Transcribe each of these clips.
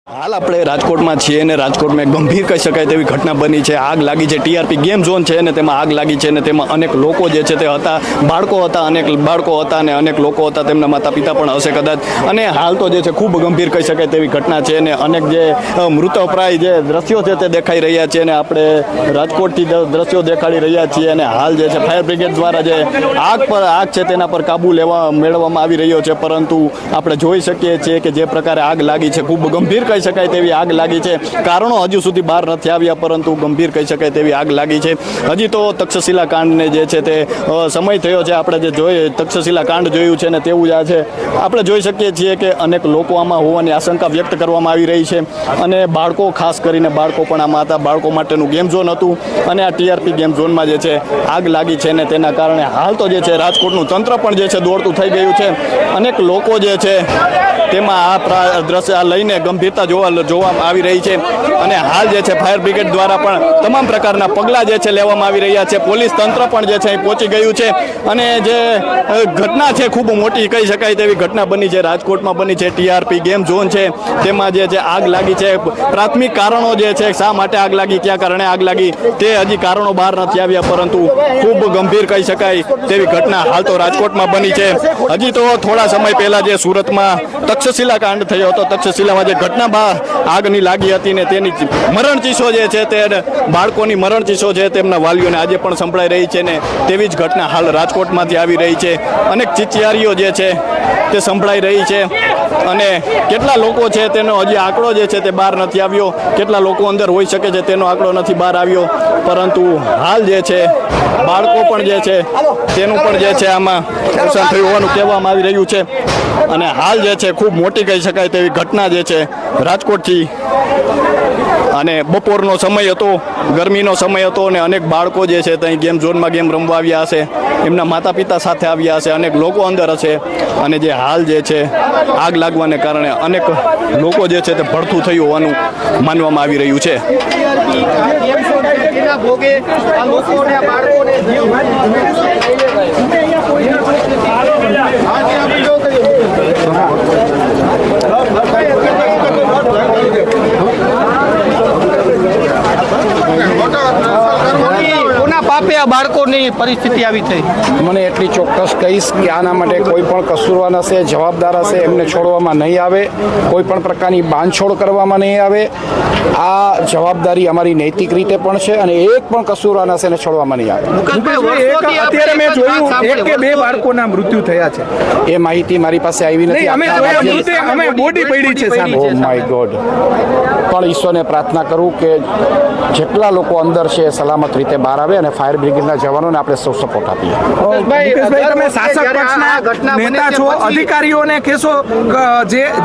હાલ આપણે રાજકોટમાં છીએ અને રાજકોટમાં ગંભીર કહી શકાય તેવી ઘટના બની છે। આગ લાગી છે। ટીઆરપી ગેમ ઝોન છે અને તેમાં આગ લાગી છે અને તેમાં અનેક લોકો જે છે તે હતા, બાળકો હતા, અનેક બાળકો હતા અને અનેક લોકો હતા, તેમના માતા પિતા પણ હશે કદાચ। અને હાલ તો જે છે ખૂબ ગંભીર કહી શકાય તેવી ઘટના છે અને અનેક જે મૃતપ્રાય જે દ્રશ્યો છે તે દેખાઈ રહ્યા છે અને આપણે રાજકોટથી દ્રશ્યો દેખાડી રહ્યા છીએ અને હાલ જે છે ફાયર બ્રિગેડ દ્વારા જે આગ છે તેના પર કાબુ મેળવવામાં આવી રહ્યો છે, પરંતુ આપણે જોઈ શકીએ છીએ કે જે પ્રકારે આગ લાગી છે ખૂબ ગંભીર કહી શકાય તેવી આગ લાગી છે। કારણો હજુ સુધી બહાર નથી આવ્યા, પરંતુ ગંભીર કહી શકાય તેવી આગ લાગી છે। હજી તો તક્ષશિલા કાંડને જે છે તે સમય થયો છે, આપણે જે જોઈએ તક્ષશિલા કાંડ જોયું છે ને તેવું જ આ છે। આપણે જોઈ શકીએ છીએ કે અનેક લોકો આમાં હોવાની આશંકા વ્યક્ત કરવામાં આવી રહી છે અને બાળકો, ખાસ કરીને બાળકો પણ આમાં હતા। બાળકો માટેનું ગેમ ઝોન હતું અને આ ટીઆરપી ગેમ ઝોનમાં જે છે આગ લાગી છે ને તેના કારણે હાલ તો જે છે રાજકોટનું તંત્ર પણ જે છે દોડતું થઈ ગયું છે। અનેક લોકો જે છે તેમાં આ દ્રશ્ય લઈને ગંભીરતા જોવા આવી રહી છે અને હાલ જે છે ફાયર બ્રિગેડ દ્વારા પણ તમામ પ્રકારના પગલાં જે છે લેવામાં આવી રહ્યા છે। પોલીસ તંત્ર પણ જે છે અહીં પહોંચી ગયું છે અને જે ઘટના છે ખૂબ મોટી કહી શકાય તેવી ઘટના બની છે, રાજકોટમાં બની છે। ટીઆરપી ગેમ ઝોન છે તેમાં જે છે આગ લાગી છે। પ્રાથમિક કારણો જે છે શા માટે આગ લાગી, કયા કારણે આગ લાગી તે હજી કારણો બહાર નથી આવ્યા, પરંતુ ખૂબ ગંભીર કહી શકાય તેવી ઘટના હાલ તો રાજકોટમાં બની છે। હજી તો થોડા સમય પહેલા જે સુરતમાં તક્ષશિલા કાંડ થયો હતો, તક્ષશિલામાં જે ઘટના આગની લાગી હતી ને તેની મરણ ચીસો જે છે તે બાળકોની મરણ ચીસો છે તેમના વાલીઓને આજે પણ સંભળાઈ રહી છે ને તેવી જ ઘટના હાલ રાજકોટમાંથી આવી રહી છે। અનેક ચિચિયારીઓ જે છે તે સંભળાઈ રહી છે અને કેટલા લોકો છે તેનો હજી આંકડો જે છે તે બહાર નથી આવ્યો, કેટલા લોકો અંદર હોઈ શકે છે તેનો આંકડો નથી બહાર આવ્યો, પરંતુ હાલ જે છે બાળકો પણ જે છે તેનું પણ જે છે આમાં નુકસાન થયું હોવાનું કહેવામાં આવી રહ્યું છે અને હાલ જે છે ખૂબ મોટી કહી શકાય તેવી ઘટના જે છે રાજકોટથી। અને બપોરનો સમય હતો, ગરમીનો સમય હતો અને અનેક બાળકો જે છે ત્યાં ગેમ ઝોનમાં ગેમ રમવા આવ્યા હશે, એમના માતા પિતા સાથે આવ્યા હશે, અનેક લોકો અંદર હશે અને જે હાલ જે છે આગ લાગવાને કારણે અનેક લોકો જે છે તે ભડથું થયું હોવાનું માનવામાં આવી રહ્યું છે। પાપે આ બાળકોની પરિસ્થિતિ આવી થઈ? મને એટલી ચોક્કસ કહીશ કે આના માટે કોઈ પણ કસૂરવાન હશે, જવાબદાર હશે, એમને છોડવામાં નહીં આવે, કોઈ પણ પ્રકારની બાંધછોડ કરવામાં નહીં આવે। આ જવાબદારી અમારી નૈતિક રીતે પણ છે અને એક પણ કસૂરવાન હશે એને છોડવામાં નહીં આવે। અત્યારે મેં જોયું એક કે બે બાળકોના મૃત્યુ થયા છે, એ માહિતી મારી પાસે આવી નથી। અમે બોડી પડી છે સામે। ઓ માય ગોડ, પણ ઈશ્વરને પ્રાર્થના કરું કે જેટલા લોકો અંદર છે સલામત રીતે બહાર આવે અને ફાયર બ્રિગેડના જવાનોને આપણે સૌ સપોર્ટ આપીએ। તમે શાસક પક્ષના નેતા છો, અધિકારીઓને કહેશો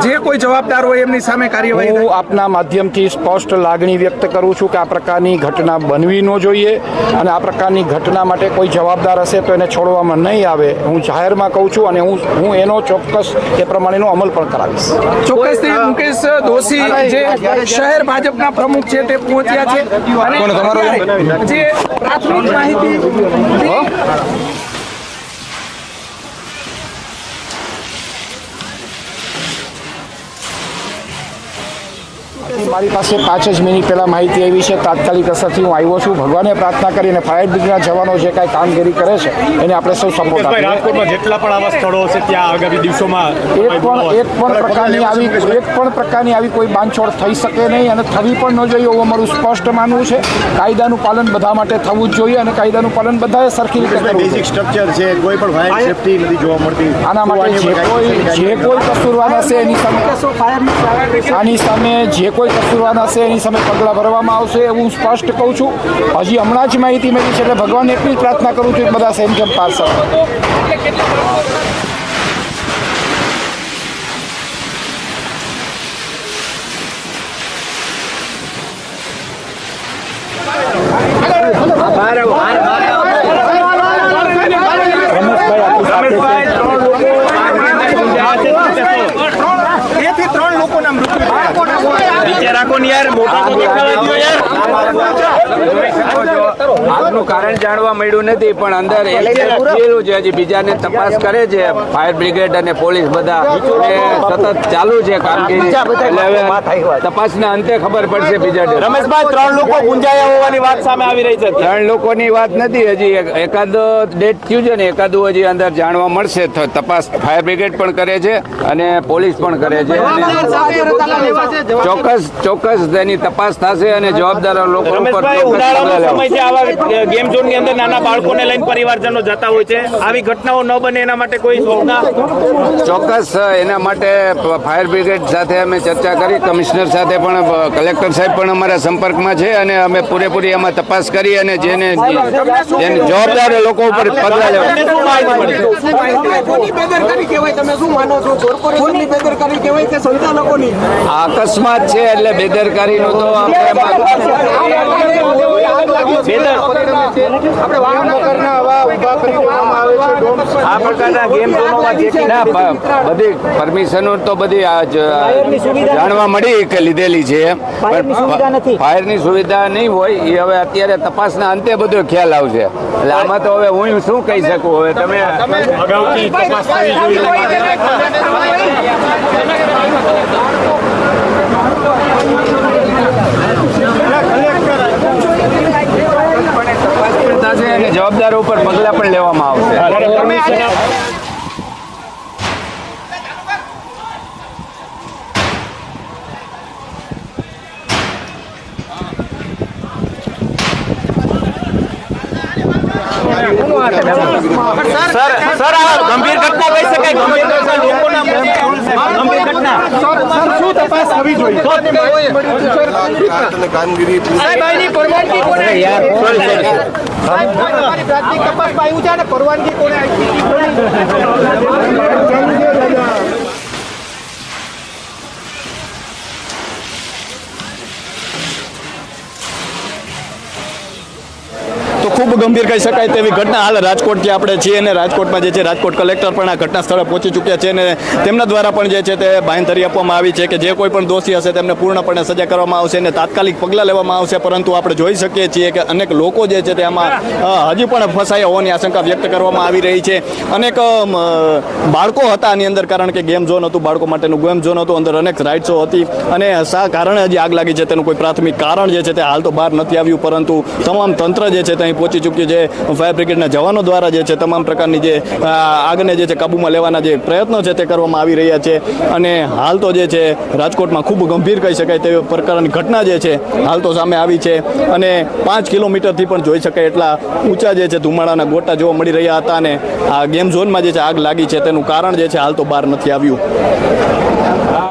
જે કોઈ જવાબદાર હોય એમની સામે કાર્યવાહી? હું આપના માધ્યમથી સ્પષ્ટ લાગણી વ્યક્ત કરું છું કે આ પ્રકારની ઘટના બનવી ન જોઈએ અને આ પ્રકારની ઘટના માટે કોઈ જવાબદાર હશે તો એને છોડવામાં નહીં આવે। હું જાહેરમાં કહું છું અને હું એનો ચોક્કસ એ પ્રમાણેનો અમલ પણ કરાવીશ। ચોક્કસથી મુકેશ દોશી જે શહેર ભાજપના પ્રમુખ છે તે પહોંચ્યા છે અને જે પ્રાથમિક માહિતી મારી પાસે 5 જ મિનિટ પહેલાં માહિતી આવી છે, તાત્કાલિક અસરથી હું આવ્યો છું। ભગવાને પ્રાર્થના કરીને ફાયર બ્રિગેડના જવાનો જે કાંઈ કામગીરી કરે છે એને આપણે સૌ સપોર્ટ આપીએ। રાજકોટમાં જેટલા પણ આવા સ્થળો છે ત્યાં આગામી દિવસોમાં એક પણ પ્રકારની આવી કોઈ બાંધછોડ થઈ શકે નહીં અને થવી પણ ન જોઈએ એવું અમારું સ્પષ્ટ માનવું છે। કાયદાનું પાલન બધા માટે થવું જ જોઈએ અને કાયદાનું પાલન બધાએ સરખી રીતે કરવું બેઝિક સ્ટ્રક્ચર છે, કોઈ પણ ફાયર સેફટી નથી જોવા મળતી। આના માટે જે કોઈ કસૂરવાર હશે એની સામે જે કોઈ કસૂરવાન હશે એની સામે પગલાં ભરવામાં આવશે એવું હું સ્પષ્ટ કહું છું। હજી હમણાં જ માહિતી મળી છે એટલે ભગવાનને એટલી જ પ્રાર્થના કરું છું કે બધા સેમ કેમ પાસ આવે। ત્રણ લોકોના મૃત્યુ આગનું કારણ જાણવા મળ્યું નથી, પણ અંદર થયેલું છે. હજી બીજાને તપાસ કરે છે ફાયર બ્રિગેડ અને પોલીસ બધા, એ સતત ચાલુ છે કામગીરી. એટલે હવે તપાસના અંતે ખબર પડશે. બીજા રમેશભાઈ 3 લોકો ગુંજાયા હોવાની વાત સામે આવી રહી છે. 3 લોકોની વાત નથી, હજી એકાદ ડેથ થયું છે ને એકાદું હજી અંદર જાણવા મળશે. તપાસ ફાયર બ્રિગેડ પણ કરે છે અને પોલીસ પણ કરે છે. ચોક્કસ તેની તપાસ થશે અને જવાબદાર લોકો ઉપર રમેશભાઈ, ઉનાળાનો સમય છે, આવા ગેમ ઝોન ની અંદર નાના બાળકોને લઈને પરિવારજનો જતા હોય છે. આવી ઘટનાઓ ન બને એના માટે કોઈ સૂચના? ચોક્કસ એના માટે ફાયર બ્રિગેડ સાથે અમે ચર્ચા કરી, કમિશનર સાથે પણ, કલેક્ટર સાહેબ પણ અમારા સંપર્કમાં છે અને અમે પૂરેપૂરી એમાં તપાસ કરી અને જેને જવાબદાર લોકો ઉપર પગલાં લેવા. આ અકસ્માત છે એટલે બેદરકારીનું તો આ પ્રકારના ગેમ ઝોનોમાં બધી પરમિશનો તો બધી જાણવા મળી કે લીધેલી છે, પણ ફાયરની સુવિધા નહીં હોય એ હવે અત્યારે તપાસના અંતે બધો ખ્યાલ આવશે. એટલે આમાં તો હવે હું શું કહી શકું. હવે તમે અગાઉથી તપાસ થવી જોઈએ. અને જવાબદારો ઉપર પગલાં પણ લેવામાં આવશે. સર, આ ગંભીર ઘટના કહી શકાય. ગંભીર ઘટના શું તપાસ થવી જોઈએ? કામગીરી પરવાનગી કોને પ્રાથમિક તપાસમાં આવ્યું છે અને પરવાનગી કોને તો ખૂબ ગંભીર કહી શકાય તેવી ઘટના હાલ રાજકોટથી આપણે છીએ અને રાજકોટમાં જે છે રાજકોટ કલેક્ટર પણ આ ઘટના સ્થળે પહોંચી ચૂક્યા છે અને તેમના દ્વારા પણ જે છે તે બાંહેધરી આપવામાં આવી છે કે જે કોઈ પણ દોષી હશે તેમને પૂર્ણપણે સજા કરવામાં આવશે અને તાત્કાલિક પગલાં લેવામાં આવશે. પરંતુ આપણે જોઈ શકીએ છીએ કે અનેક લોકો જે છે તે આમાં હજી પણ ફસાયા હોવાની આશંકા વ્યક્ત કરવામાં આવી રહી છે. અનેક બાળકો હતા આની અંદર, કારણ કે ગેમ ઝોન હતું, બાળકો માટેનું ગેમ ઝોન હતું, અંદર અનેક રાઇડ્સો હતી અને શા કારણે હજી આગ લાગી છે તેનું કોઈ પ્રાથમિક કારણ જે છે તે હાલ તો બહાર નથી આવ્યું. પરંતુ તમામ તંત્ર જે છે તે અહીં પહોંચી ચૂક્યું છે. ફાયર બ્રિગેડના જવાનો દ્વારા જે છે તમામ પ્રકારની જે આગને જે છે કાબૂમાં લેવાના જે પ્રયત્નો છે તે કરવામાં આવી રહ્યા છે. અને હાલ તો જે છે રાજકોટમાં ખૂબ ગંભીર કહી શકાય તેવી પ્રકારની ઘટના જે છે હાલ તો સામે આવી છે અને 5 કિલોમીટરથી પણ જોઈ શકાય એટલા ઊંચા જે છે ધુમાડાના ગોટા જોવા મળી રહ્યા હતા અને આ ગેમ ઝોનમાં જે છે આગ લાગી છે તેનું કારણ જે છે હાલ તો બહાર નથી આવ્યું.